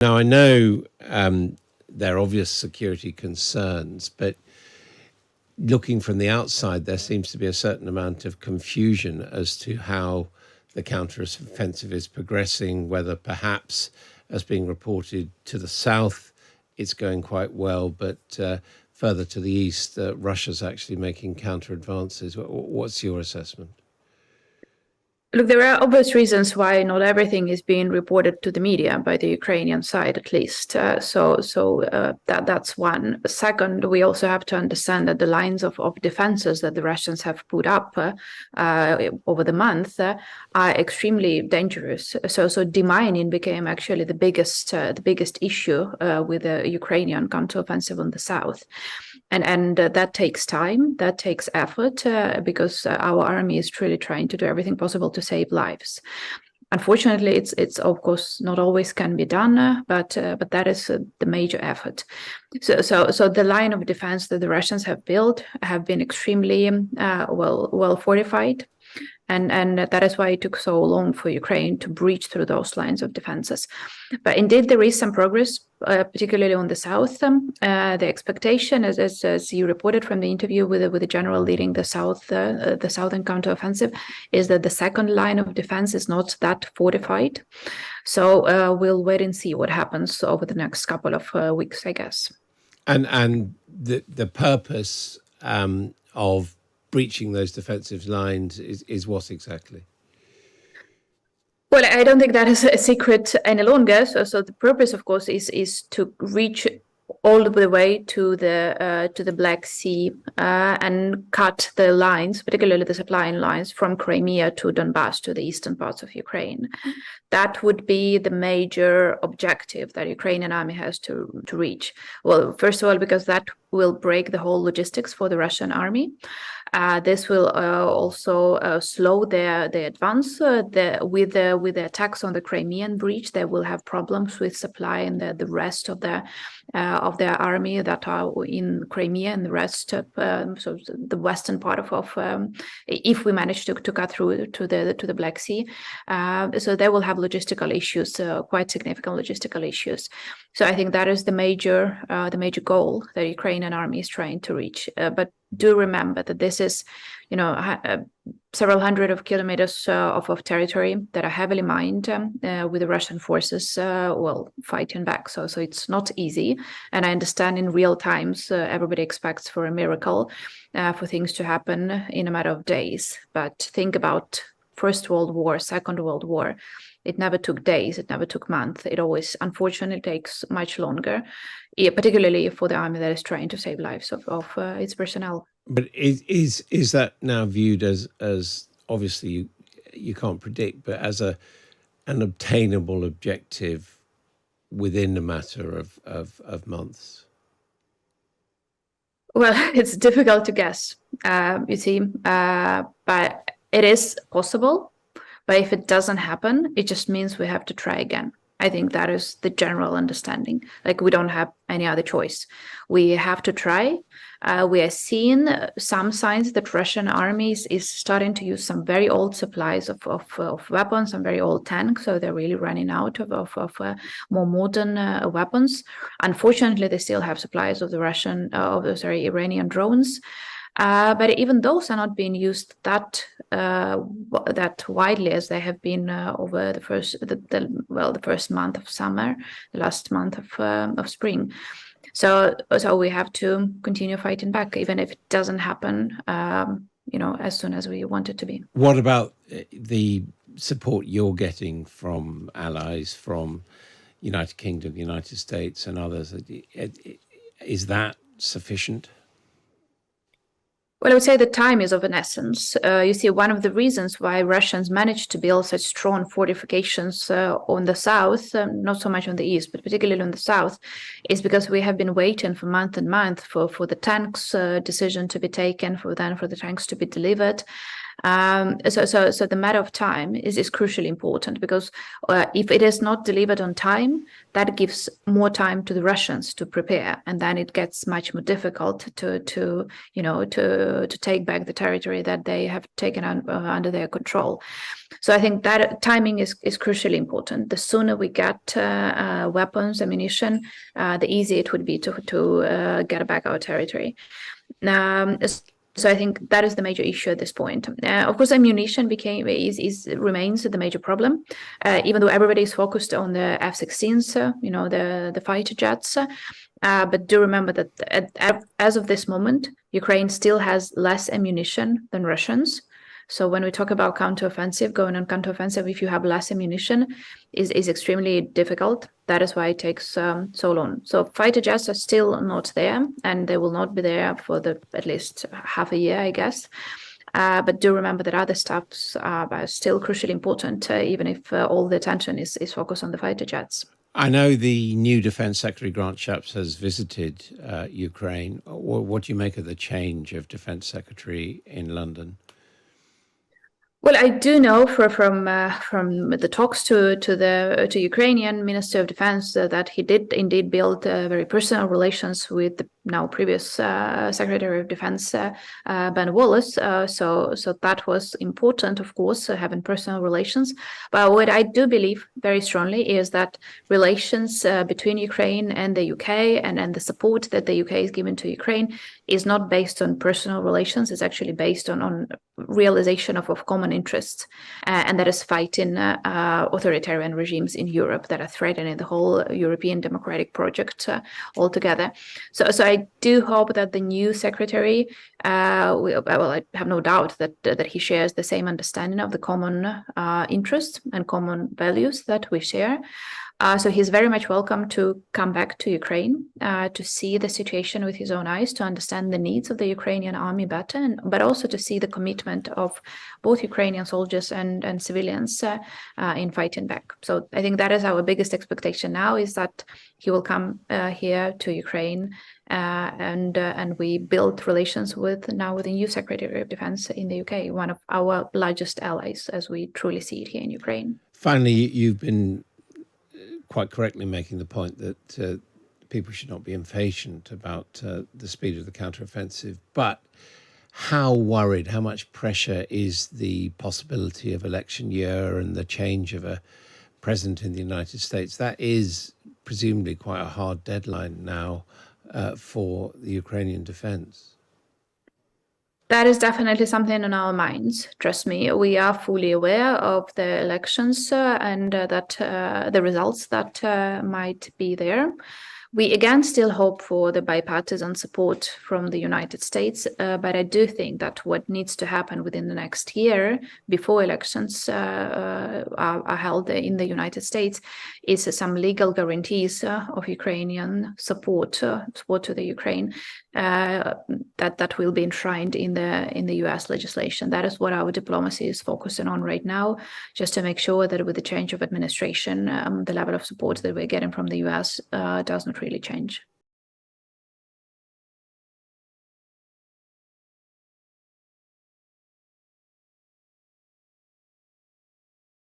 Now, I know there are obvious security concerns, but looking from the outside, there seems to be a certain amount of confusion as to how the counteroffensive is progressing, whether perhaps, as being reported to the south, it's going quite well, but further to the east, Russia's actually making counter advances. What's your assessment? Look, there are obvious reasons why not everything is being reported to the media by the Ukrainian side, at least. That's one. Second, we also have to understand that the lines of defenses that the Russians have put up over the month are extremely dangerous. So demining became actually the biggest issue with the Ukrainian counteroffensive on the south. And that takes time, that takes effort, because our army is truly trying to do everything possible to save lives. Unfortunately, it's of course not always can be done, but that is the major effort. So the line of defense that the Russians have built have been extremely well fortified. And that is why it took so long for Ukraine to breach through those lines of defenses. But indeed, there is some progress, particularly on the south. The expectation, as you reported from the interview with the general leading the southern counteroffensive, is that the second line of defense is not that fortified. So we'll wait and see what happens over the next couple of weeks, I guess. And the purpose of breaching those defensive lines is what exactly? Well, I don't think that is a secret any longer. So the purpose, of course, is to reach all the way to the Black Sea and cut the lines, particularly the supply lines from Crimea to Donbass, to the eastern parts of Ukraine. That would be the major objective that Ukrainian army has to reach. Well, first of all, because that will break the whole logistics for the Russian army. This will also slow their advance. With the attacks on the Crimean breach, they will have problems with supply and the rest of their army that are in Crimea and the rest of so the western part of if we manage to cut through to the Black Sea, so they will have logistical issues, quite significant logistical issues. So I think that is the major goal that Ukrainian army is trying to reach. But do remember that this is, several hundred of kilometers of territory that are heavily mined with the Russian forces, fighting back. So it's not easy. And I understand in real times, everybody expects for a miracle, for things to happen in a matter of days. But think about First World War, Second World War. It never took days, it never took months. It always, unfortunately, takes much longer, particularly for the army that is trying to save lives of its personnel. But is that now viewed as obviously you can't predict, but as an obtainable objective within a matter of months? Well, it's difficult to guess, but it is possible. But if it doesn't happen, it just means we have to try again. I think that is the general understanding. Like, we don't have any other choice. We have to try. We are seeing some signs that Russian armies is starting to use some very old supplies of weapons, some very old tanks. So they're really running out of more modern weapons. Unfortunately, they still have supplies of the Iranian drones. But even those are not being used that widely as they have been over the first month of summer, the last month of spring. So we have to continue fighting back, even if it doesn't happen, as soon as we want it to be. What about the support you're getting from allies, from United Kingdom, United States, and others? Is that sufficient? Well, I would say the time is of an essence. One of the reasons why Russians managed to build such strong fortifications on the south, not so much on the east, but particularly on the south, is because we have been waiting for month and month for the tanks decision to be taken, for the tanks to be delivered. So the matter of time is crucially important, because if it is not delivered on time, that gives more time to the Russians to prepare, and then it gets much more difficult to take back the territory that they have taken under their control. So I think that timing is crucially important. The sooner we get weapons, ammunition, the easier it would be to get back our territory. So I think that is the major issue at this point. Of course, ammunition remains the major problem, even though everybody is focused on the F-16s, the fighter jets. But do remember that as of this moment, Ukraine still has less ammunition than Russians. So when we talk about counteroffensive, going on counteroffensive, if you have less ammunition, is extremely difficult. That is why it takes so long. So fighter jets are still not there, and they will not be there for at least half a year, I guess. But do remember that other stuffs are still crucially important, even if all the attention is focused on the fighter jets. I know the new Defence Secretary Grant Shapps has visited Ukraine. What do you make of the change of Defence Secretary in London? Well, I do know from the talks to Ukrainian Minister of Defense that he did indeed build very personal relations with the now previous Secretary of Defense Ben Wallace. So that was important, of course, having personal relations. But what I do believe very strongly is that relations between Ukraine and the UK and the support that the UK is giving to Ukraine is not based on personal relations. It's actually based on realization of common interests, and that is fighting authoritarian regimes in Europe that are threatening the whole European democratic project altogether. So I do hope that the new secretary, I have no doubt that he shares the same understanding of the common interests and common values that we share. So he's very much welcome to come back to Ukraine, to see the situation with his own eyes, to understand the needs of the Ukrainian army better, but also to see the commitment of both Ukrainian soldiers and civilians in fighting back. So I think that is our biggest expectation now, is that he will come here to Ukraine, and we build relations with the new Secretary of Defense in the UK, one of our largest allies, as we truly see it here in Ukraine. Finally, you've been quite correctly making the point that people should not be impatient about the speed of the counteroffensive. But how worried, how much pressure is the possibility of election year and the change of a president in the United States? That is presumably quite a hard deadline now for the Ukrainian defense. That is definitely something on our minds. Trust me, we are fully aware of the elections and that the results that might be there. We again still hope for the bipartisan support from the United States, but I do think that what needs to happen within the next year, before elections are held in the United States, is some legal guarantees of Ukrainian support to the Ukraine that will be enshrined in the US legislation. That is what our diplomacy is focusing on right now, just to make sure that with the change of administration, the level of support that we're getting from the US does not really change.